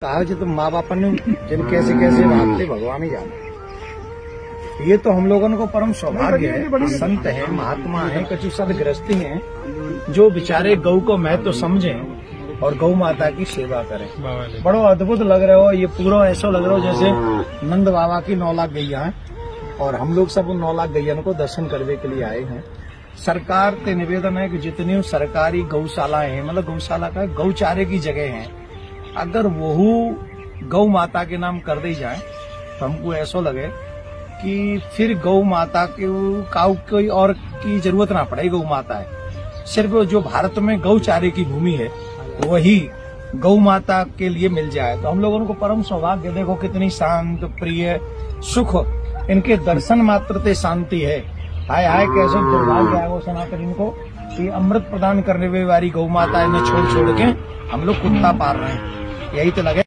कहा जो तुम माँ बाप ने जिन कैसे कैसे भागते भगवान ही जाने। ये तो हम लोगों को परम सौभाग्य है। संत है, महात्मा है, कछु सदगृहस्थी हैं जो बेचारे गौ को महत्व समझें और गौ माता की सेवा करें। बड़ो अद्भुत लग रहे हो। ये पूरा ऐसा लग रहा हो जैसे नंद बाबा की 9 लाख गैया है और हम लोग सब उन 9 लाख गैया को दर्शन करने के लिए आए हैं। सरकार से निवेदन है कि जितनी सरकारी गौशालाएं हैं, मतलब गौशाला का गौचारे की जगह है, अगर वो गौ माता के नाम कर दी जाए तो हमको ऐसा लगे कि फिर गौ माता के काऊ कोई और की जरूरत ना पड़े। गौ माता है, सिर्फ जो भारत में गौचारे की भूमि है वही गौ माता के लिए मिल जाए तो हम लोगों को परम सौभाग्य। देखो कितनी शांत प्रिय सुख, इनके दर्शन मात्र से शांति है। हाय हाय कैसे दुर्भाग्य है वो सनातन को कि अमृत प्रदान करने वाली गौ माता इन्हें छोड़ छोड़ के हम लोग कुत्ता पाल रहे हैं। यही तो लगे।